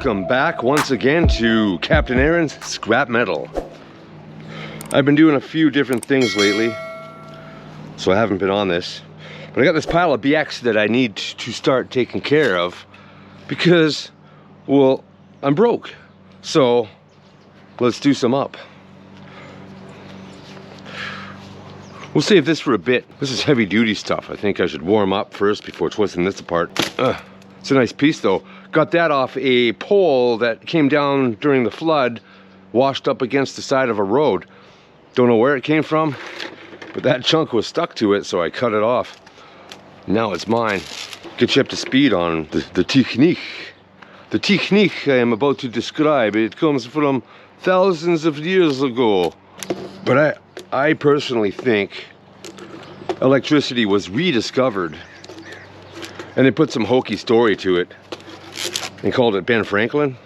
Welcome back once again to Captain Aaron's Scrap Metal. I've been doing a few different things lately, so I haven't been on this. But I got this pile of BX that I need to start taking care of because, well, I'm broke. So let's do some up. We'll save this for a bit. This is heavy duty stuff. I think I should warm up first before twisting this apart. It's a nice piece though. Got that off a pole that came down during the flood, washed up against the side of a road. Don't know where it came from, but that chunk was stuck to it, so I cut it off. Now it's mine. Get you up to speed on the technique. The technique I am about to describe, it comes from thousands of years ago. But I personally think electricity was rediscovered, and they put some hokey story to it and called it Ben Franklin.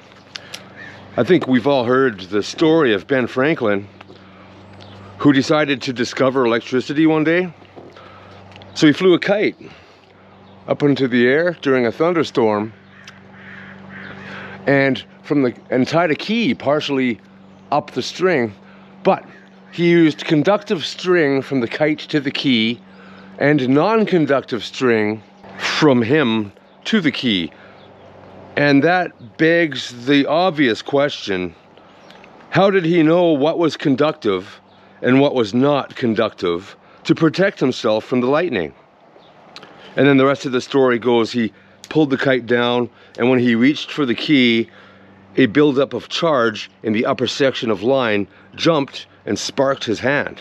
I think we've all heard the story of Ben Franklin, who decided to discover electricity one day. So he flew a kite up into the air during a thunderstorm and tied a key partially up the string, but he used conductive string from the kite to the key and non-conductive string from him to the key. And that begs the obvious question, how did he know what was conductive and what was not conductive to protect himself from the lightning? And then the rest of the story goes, he pulled the kite down, and when he reached for the key, a buildup of charge in the upper section of line jumped and sparked his hand.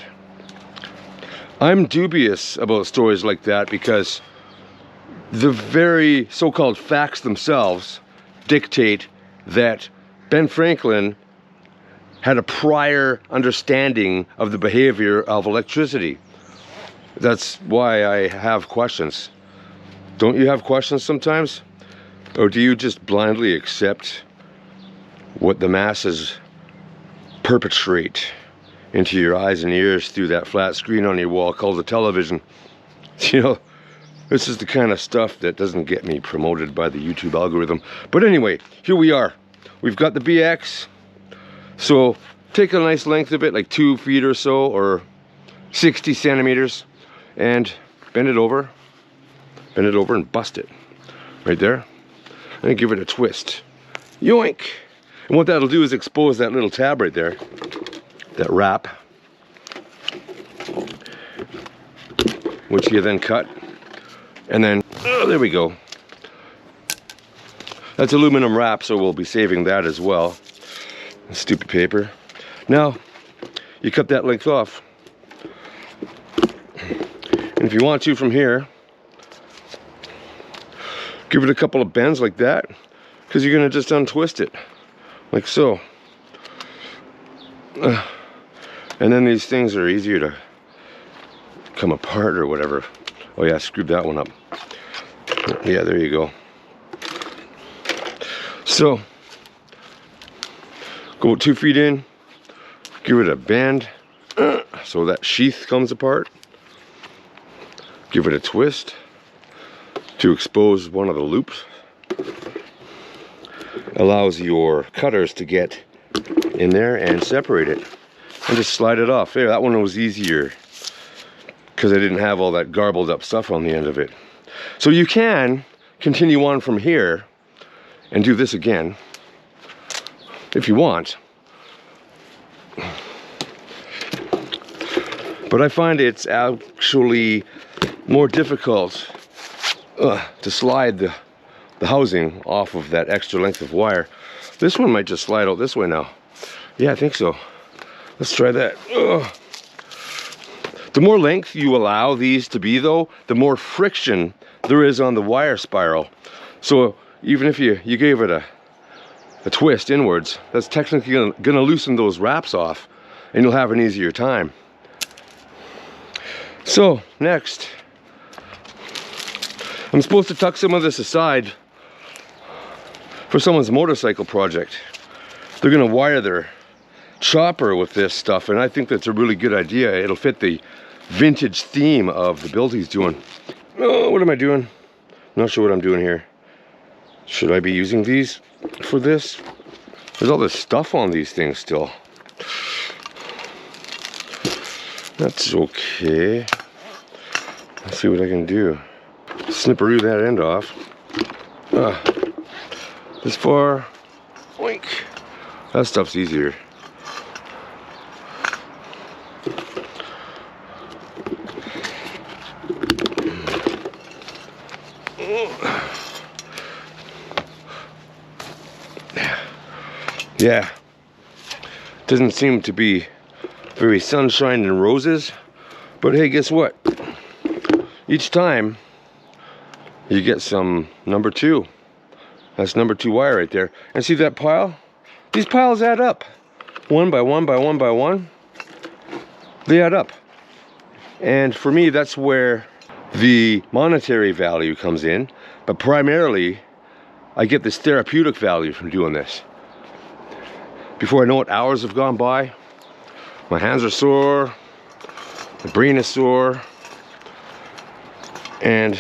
I'm dubious about stories like that because the very so-called facts themselves dictate that Ben Franklin had a prior understanding of the behavior of electricity. That's why I have questions. Don't you have questions sometimes? Or do you just blindly accept what the masses perpetrate into your eyes and ears through that flat screen on your wall called the television? You know, this is the kind of stuff that doesn't get me promoted by the YouTube algorithm. But anyway, here we are. We've got the BX. So take a nice length of it, like 2 feet or so, or 60 centimeters, and bend it over and bust it right there, and give it a twist. Yoink! And what that'll do is expose that little tab right there, that wrap, which you then cut, and then, oh, there we go. That's aluminum wrap, so we'll be saving that as well. Stupid paper. Now, you cut that length off. And if you want to from here, give it a couple of bends like that, because you're going to just untwist it, like so. And then these things are easier to come apart or whatever. Oh yeah, I screwed that one up. Yeah, there you go. So, go 2 feet in, give it a bend, so that sheath comes apart. Give it a twist to expose one of the loops. Allows your cutters to get in there and separate it. And just slide it off. There, that one was easier because I didn't have all that garbled up stuff on the end of it. So you can continue on from here and do this again if you want. But I find it's actually more difficult to slide the housing off of that extra length of wire. This one might just slide out this way now. Yeah, I think so. Let's try that. Ugh. The more length you allow these to be though, the more friction there is on the wire spiral. So even if you gave it a twist inwards, that's technically gonna loosen those wraps off, and you'll have an easier time. So next, I'm supposed to tuck some of this aside for someone's motorcycle project. They're gonna wire their chopper with this stuff, and I think that's a really good idea. It'll fit the vintage theme of the build he's doing. Oh, what am I doing? Not sure what I'm doing here. Should I be using these for this? There's all this stuff on these things still. That's okay. Let's see what I can do. Snipperoo that end off. This far. Oink. That stuff's easier. Yeah, doesn't seem to be very sunshine and roses, but hey, guess what? Each time you get some number 2. That's number 2 wire right there. And see that pile? These piles add up. 1 by 1 by 1 by 1. They add up. And for me, that's where the monetary value comes in. But primarily, I get this therapeutic value from doing this. Before I know it, hours have gone by. My hands are sore. My brain is sore. And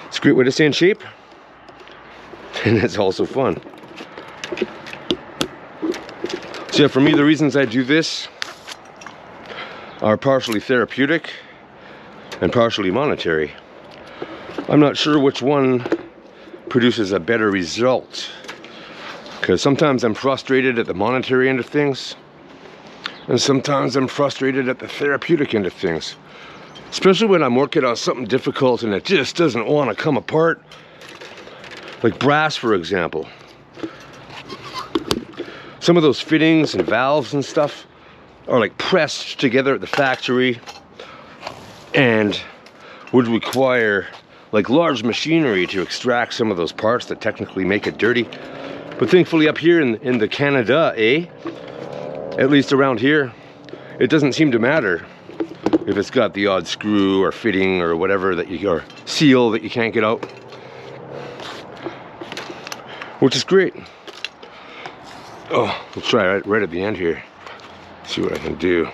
it's a great way to stay in shape. And it's also fun. So yeah, for me, the reasons I do this are partially therapeutic and partially monetary. I'm not sure which one produces a better result. Because sometimes I'm frustrated at the monetary end of things, and sometimes I'm frustrated at the therapeutic end of things. Especially when I'm working on something difficult and it just doesn't want to come apart. Like brass, for example. Some of those fittings and valves and stuff are like pressed together at the factory and would require like large machinery to extract some of those parts that technically make it dirty. But thankfully up here in the Canada, at least around here, it doesn't seem to matter if it's got the odd screw or fitting or whatever that you, or seal that you can't get out. Which is great. Oh, we'll try right at the end here. See what I can do.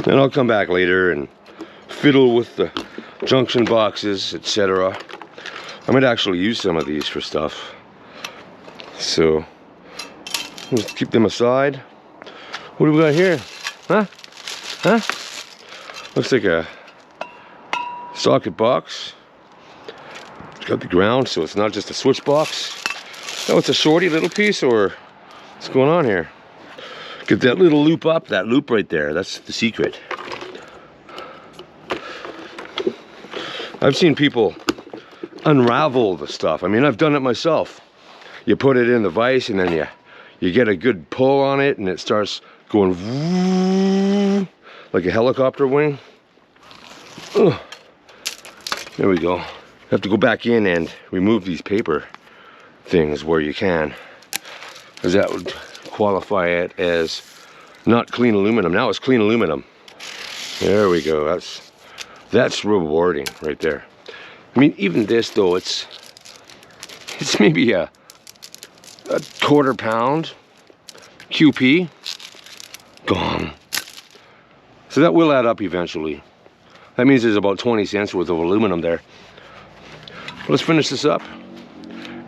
Then I'll come back later and fiddle with the junction boxes, etc. I might actually use some of these for stuff. So, let's keep them aside. What do we got here? Huh? Huh? Looks like a socket box. It's got the ground, so it's not just a switch box. Oh, it's a shorty little piece, or what's going on here? Get that little loop up, that loop right there. That's the secret. I've seen people unravel the stuff. I mean, I've done it myself. You put it in the vise and then you get a good pull on it and it starts going like a helicopter wing. Ugh. There we go. Have to go back in and remove these paper things where you can, because that would qualify it as not clean aluminum. Now it's clean aluminum. There we go. That's rewarding right there. I mean, even this though, it's maybe a quarter pound QP gone. So that will add up eventually. That means there's about 20 cents worth of aluminum there. Let's finish this up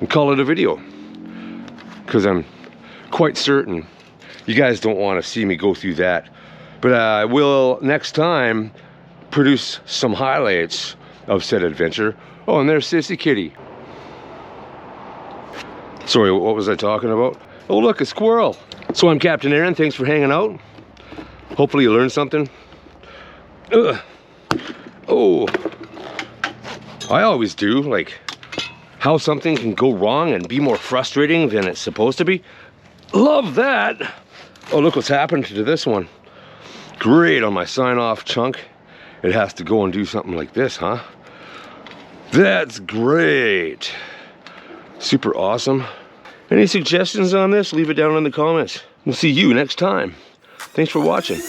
and call it a video, because I'm quite certain you guys don't want to see me go through that. But I will next time produce some highlights of said adventure. Oh, and there's Sissy Kitty. Sorry, what was I talking about? Oh look, a squirrel. So I'm Captain Aaron, thanks for hanging out. Hopefully you learned something. Ugh. Oh, I always do, like how something can go wrong and be more frustrating than it's supposed to be. Love that. Oh, look what's happened to this one. Great, on my sign-off chunk, it has to go and do something like this, huh? That's great. Super awesome. Any suggestions on this? Leave it down in the comments. We'll see you next time. Thanks for watching.